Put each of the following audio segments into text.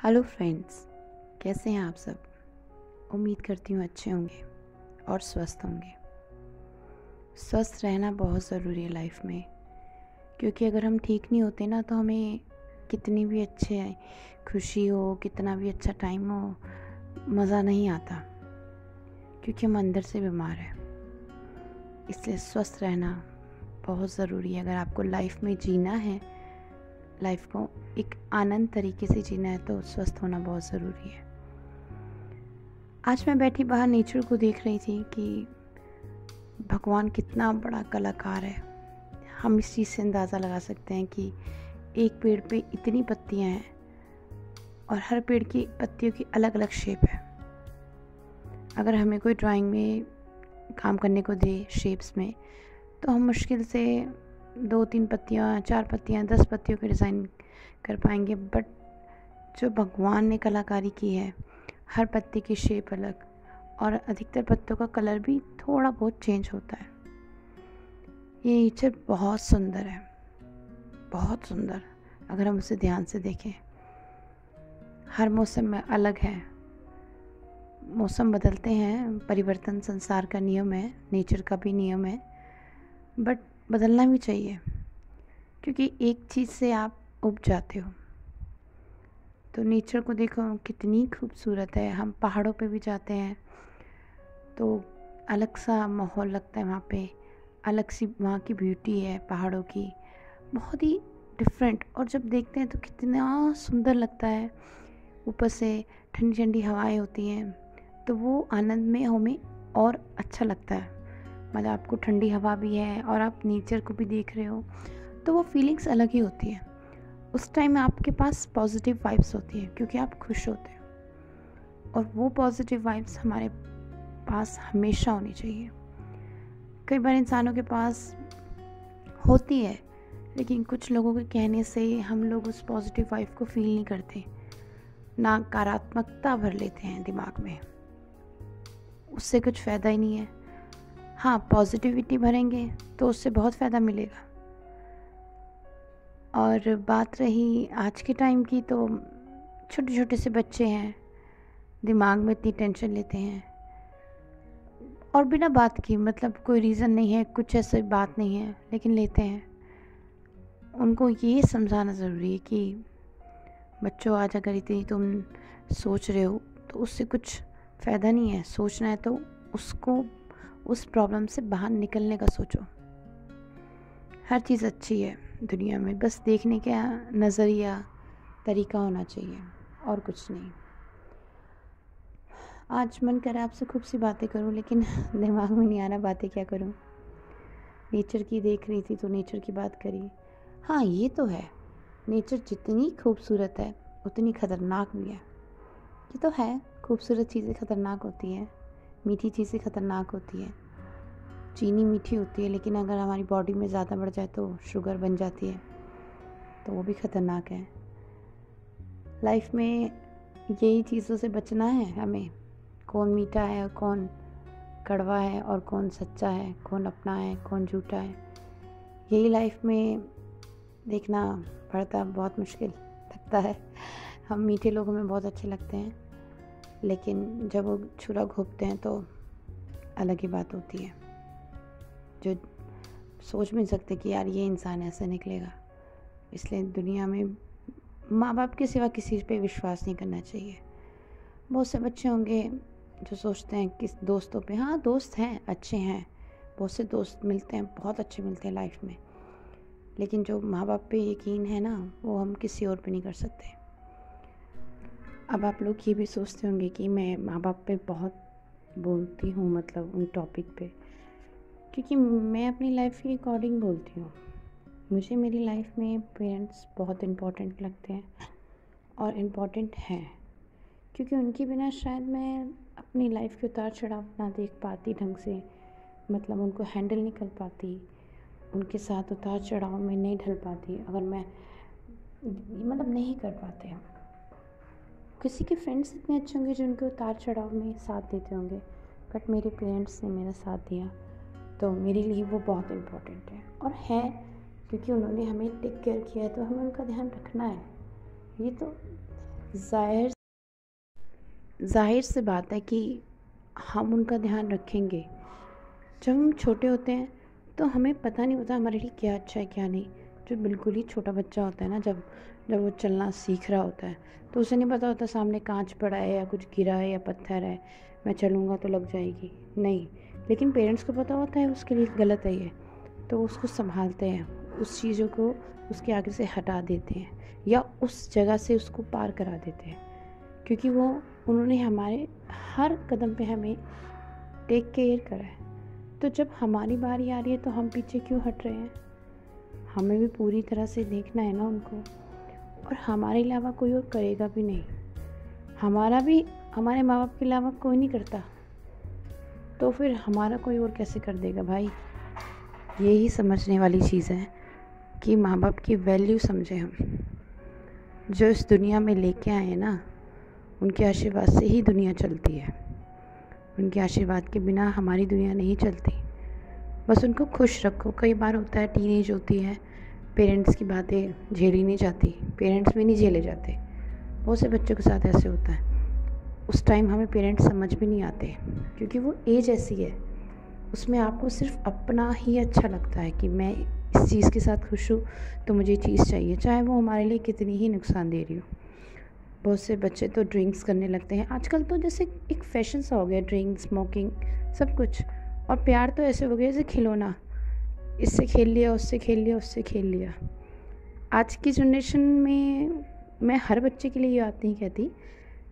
Hello friends, कैसे हैं आप सब। उम्मीद करती हूँ अच्छे होंगे और स्वस्थ होंगे। स्वस्थ रहना बहुत ज़रूरी है लाइफ में, क्योंकि अगर हम ठीक नहीं होते ना तो हमें कितनी भी अच्छे खुशी हो, कितना भी अच्छा टाइम हो, मज़ा नहीं आता, क्योंकि हम अंदर से बीमार हैं। इसलिए स्वस्थ रहना बहुत ज़रूरी है। अगर आपको लाइफ में जीना है, लाइफ को एक आनंद तरीके से जीना है, तो स्वस्थ होना बहुत ज़रूरी है। आज मैं बैठी बाहर नेचर को देख रही थी कि भगवान कितना बड़ा कलाकार है। हम इस चीज़ से अंदाज़ा लगा सकते हैं कि एक पेड़ पे इतनी पत्तियां हैं और हर पेड़ की पत्तियों की अलग अलग शेप है। अगर हमें कोई ड्राइंग में काम करने को दे शेप्स में, तो हम मुश्किल से 2-3 पत्तियाँ, 4 पत्तियाँ, 10 पत्तियों के डिज़ाइन कर पाएंगे। बट जो भगवान ने कलाकारी की है, हर पत्ती की शेप अलग और अधिकतर पत्तों का कलर भी थोड़ा बहुत चेंज होता है। ये नेचर बहुत सुंदर है, बहुत सुंदर। अगर हम उसे ध्यान से देखें, हर मौसम में अलग है। मौसम बदलते हैं, परिवर्तन संसार का नियम है, नेचर का भी नियम है। बट बदलना भी चाहिए, क्योंकि एक चीज़ से आप उब जाते हो। तो नेचर को देखो कितनी खूबसूरत है। हम पहाड़ों पे भी जाते हैं तो अलग सा माहौल लगता है वहाँ पे, अलग सी वहाँ की ब्यूटी है पहाड़ों की, बहुत ही डिफरेंट। और जब देखते हैं तो कितना सुंदर लगता है। ऊपर से ठंडी ठंडी हवाएं होती हैं, तो वो आनंद में हमें और अच्छा लगता है। मतलब आपको ठंडी हवा भी है और आप नेचर को भी देख रहे हो, तो वो फीलिंग्स अलग ही होती है। उस टाइम में आपके पास पॉजिटिव वाइब्स होती है, क्योंकि आप खुश होते हो। और वो पॉजिटिव वाइब्स हमारे पास हमेशा होनी चाहिए। कई बार इंसानों के पास होती है, लेकिन कुछ लोगों के कहने से हम लोग उस पॉजिटिव वाइब को फील नहीं करते, नकारात्मकता भर लेते हैं दिमाग में। उससे कुछ फ़ायदा ही नहीं है। हाँ, पॉजिटिविटी भरेंगे तो उससे बहुत फ़ायदा मिलेगा। और बात रही आज के टाइम की, तो छोटे छोटे से बच्चे हैं, दिमाग में इतनी टेंशन लेते हैं और बिना बात की, मतलब कोई रीज़न नहीं है, कुछ ऐसी बात नहीं है, लेकिन लेते हैं। उनको ये समझाना ज़रूरी है कि बच्चों, आज अगर इतनी तुम सोच रहे हो तो उससे कुछ फ़ायदा नहीं है। सोचना है तो उसको, उस प्रॉब्लम से बाहर निकलने का सोचो। हर चीज़ अच्छी है दुनिया में, बस देखने का नज़रिया, तरीका होना चाहिए और कुछ नहीं। आज मन कर आपसे खूब सी बातें करूं, लेकिन दिमाग में नहीं आ रहा बातें क्या करूं। नेचर की देख रही थी तो नेचर की बात करी। हाँ, ये तो है, नेचर जितनी खूबसूरत है उतनी ख़तरनाक भी है। ये तो है, खूबसूरत चीज़ें ख़तरनाक होती हैं, मीठी चीज़ें ख़तरनाक होती हैं। चीनी मीठी होती है, लेकिन अगर हमारी बॉडी में ज़्यादा बढ़ जाए तो शुगर बन जाती है, तो वो भी ख़तरनाक है। लाइफ में यही चीज़ों से बचना है हमें। कौन मीठा है और कौन कड़वा है, और कौन सच्चा है, कौन अपना है, कौन झूठा है, यही लाइफ में देखना पड़ता। बहुत मुश्किल लगता है। हम मीठे लोग हमें बहुत अच्छे लगते हैं, लेकिन जब वो छुरा घोंपते हैं तो अलग ही बात होती है, जो सोच भी नहीं सकते कि यार ये इंसान ऐसे निकलेगा। इसलिए दुनिया में माँ बाप के सिवा किसी पे विश्वास नहीं करना चाहिए। बहुत से बच्चे होंगे जो सोचते हैं कि दोस्तों पे, हाँ दोस्त हैं, अच्छे हैं, बहुत से दोस्त मिलते हैं, बहुत अच्छे मिलते हैं लाइफ में, लेकिन जो माँ बाप पे यकीन है ना, वो हम किसी और पे नहीं कर सकते। अब आप लोग ये भी सोचते होंगे कि मैं माँ बाप पे बहुत बोलती हूँ, मतलब उन टॉपिक पे, क्योंकि मैं अपनी लाइफ के अकॉर्डिंग बोलती हूँ। मुझे मेरी लाइफ में पेरेंट्स बहुत इम्पोर्टेंट लगते हैं और इम्पोर्टेंट हैं, क्योंकि उनके बिना शायद मैं अपनी लाइफ के उतार चढ़ाव ना देख पाती ढंग से, मतलब उनको हैंडल नहीं कर पाती, उनके साथ उतार चढ़ाव में नहीं ढल पाती। अगर मैं, मतलब नहीं कर पाते हम। किसी के फ्रेंड्स इतने अच्छे होंगे जो उनके उतार चढ़ाव में साथ देते होंगे, बट मेरे पेरेंट्स ने मेरा साथ दिया, तो मेरे लिए वो बहुत इम्पोर्टेंट है। और है, क्योंकि उन्होंने हमें टेक केयर किया है, तो हमें उनका ध्यान रखना है। ये तो ज़ाहिर ज़ाहिर सी बात है कि हम उनका ध्यान रखेंगे। जब हम छोटे होते हैं तो हमें पता नहीं होता हमारे लिए क्या अच्छा है क्या नहीं। जो बिल्कुल ही छोटा बच्चा होता है ना, जब जब वो चलना सीख रहा होता है तो उसे नहीं पता होता सामने कांच पड़ा है या कुछ गिरा है या पत्थर है, मैं चलूँगा तो लग जाएगी, नहीं। लेकिन पेरेंट्स को पता होता है उसके लिए गलत है ये, तो उसको संभालते हैं, उस चीज़ों को उसके आगे से हटा देते हैं या उस जगह से उसको पार करा देते हैं, क्योंकि वो उन्होंने हमारे हर कदम पे हमें टेक केयर करा है। तो जब हमारी बारी आ रही है तो हम पीछे क्यों हट रहे हैं? हमें भी पूरी तरह से देखना है ना उनको, और हमारे अलावा कोई और करेगा भी नहीं। हमारा भी हमारे माँ बाप के अलावा कोई नहीं करता, तो फिर हमारा कोई और कैसे कर देगा भाई? यही समझने वाली चीज़ है कि माँ बाप की वैल्यू समझें हम। जो इस दुनिया में लेके आए हैं ना, उनके आशीर्वाद से ही दुनिया चलती है। उनके आशीर्वाद के बिना हमारी दुनिया नहीं चलती। बस उनको खुश रखो। कई बार होता है, टीनेज होती है, पेरेंट्स की बातें झेली नहीं जाती, पेरेंट्स भी नहीं झेले जाते। बहुत से बच्चों के साथ ऐसे होता है। उस टाइम हमें पेरेंट्स समझ भी नहीं आते, क्योंकि वो एज ऐसी है, उसमें आपको सिर्फ अपना ही अच्छा लगता है कि मैं इस चीज़ के साथ खुश हूँ तो मुझे ये चीज़ चाहिए, चाहे वो हमारे लिए कितनी ही नुकसान दे रही हो। बहुत से बच्चे तो ड्रिंक्स करने लगते हैं आजकल, तो जैसे एक फैशन सा हो गया, ड्रिंक, स्मोकिंग, सब कुछ। और प्यार तो ऐसे हो गया जैसे खिलौना, इससे खेल लिया, उससे खेल लिया, उससे खेल लिया। आज की जनरेशन में मैं हर बच्चे के लिए ये बात नहीं कहती,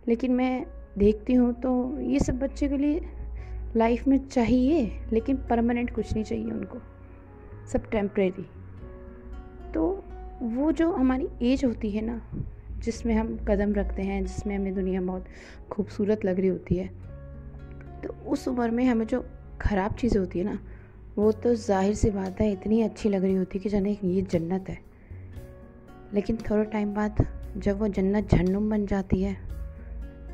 लेकिन मैं देखती हूँ तो ये सब बच्चे के लिए लाइफ में चाहिए, लेकिन परमानेंट कुछ नहीं चाहिए उनको, सब टेम्परेरी। तो वो जो हमारी एज होती है ना, जिसमें हम कदम रखते हैं, जिसमें हमें दुनिया बहुत खूबसूरत लग रही होती है, तो उस उम्र में हमें जो ख़राब चीज़ें होती है ना, वो तो जाहिर सी बात है इतनी अच्छी लग रही होती है कि जाने ये जन्नत है। लेकिन थोड़ा टाइम बाद जब वो जन्नत जहन्नुम बन जाती है,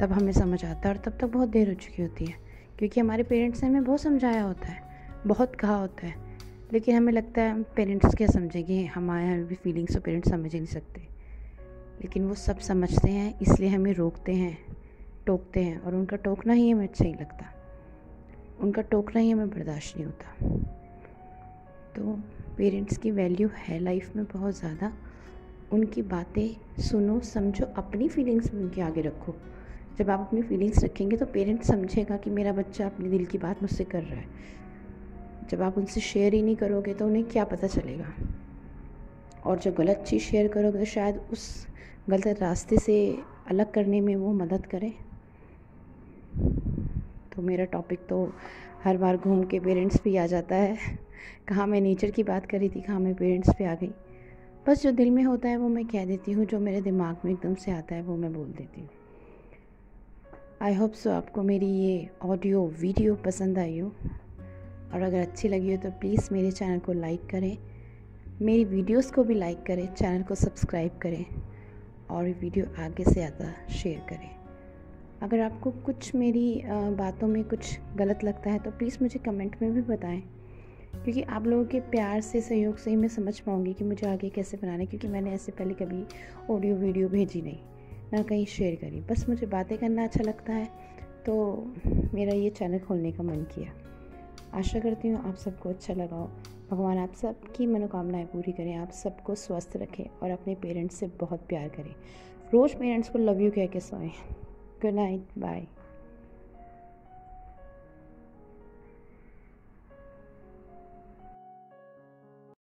तब हमें समझ आता है, और तब तक बहुत देर हो चुकी होती है, क्योंकि हमारे पेरेंट्स ने हमें बहुत समझाया होता है, बहुत कहा होता है, लेकिन हमें लगता है पेरेंट्स क्या समझेंगे, हमारे भी फीलिंग्स तो पेरेंट्स समझ ही नहीं सकते। लेकिन वो सब समझते हैं, इसलिए हमें रोकते हैं, टोकते हैं, और उनका टोकना ही हमें अच्छा ही लगता, उनका टोकना ही हमें बर्दाश्त नहीं होता। तो पेरेंट्स की वैल्यू है लाइफ में बहुत ज़्यादा। उनकी बातें सुनो, समझो, अपनी फीलिंग्स भी उनके आगे रखो। जब आप अपनी फीलिंग्स रखेंगे तो पेरेंट्स समझेगा कि मेरा बच्चा अपने दिल की बात मुझसे कर रहा है। जब आप उनसे शेयर ही नहीं करोगे तो उन्हें क्या पता चलेगा? और जो गलत चीज़ शेयर करोगे तो शायद उस गलत रास्ते से अलग करने में वो मदद करे। तो मेरा टॉपिक तो हर बार घूम के पेरेंट्स पे आ जाता है। कहाँ मैं नेचर की बात कर रही थी, कहाँ मैं पेरेंट्स पे आ गई। बस जो दिल में होता है वो मैं कह देती हूँ, जो मेरे दिमाग में एकदम से आता है वो मैं बोल देती हूँ। आई होप सो आपको मेरी ये ऑडियो वीडियो पसंद आई हो, और अगर अच्छी लगी हो तो प्लीज़ मेरे चैनल को लाइक करें, मेरी वीडियोस को भी लाइक करें, चैनल को सब्सक्राइब करें, और वीडियो आगे से ज़्यादा शेयर करें। अगर आपको कुछ मेरी बातों में कुछ गलत लगता है तो प्लीज़ मुझे कमेंट में भी बताएं, क्योंकि आप लोगों के प्यार से, सहयोग से ही मैं समझ पाऊँगी कि मुझे आगे कैसे बनाना है, क्योंकि मैंने ऐसे पहले कभी ऑडियो वीडियो भेजी नहीं, ना कहीं शेयर करी। बस मुझे बातें करना अच्छा लगता है, तो मेरा ये चैनल खोलने का मन किया। आशा करती हूँ आप सबको अच्छा लगा हो। भगवान आप सबकी मनोकामनाएं पूरी करें, आप सबको स्वस्थ रखें, और अपने पेरेंट्स से बहुत प्यार करें। रोज़ पेरेंट्स को लव यू कह के सोएं। Good night, bye.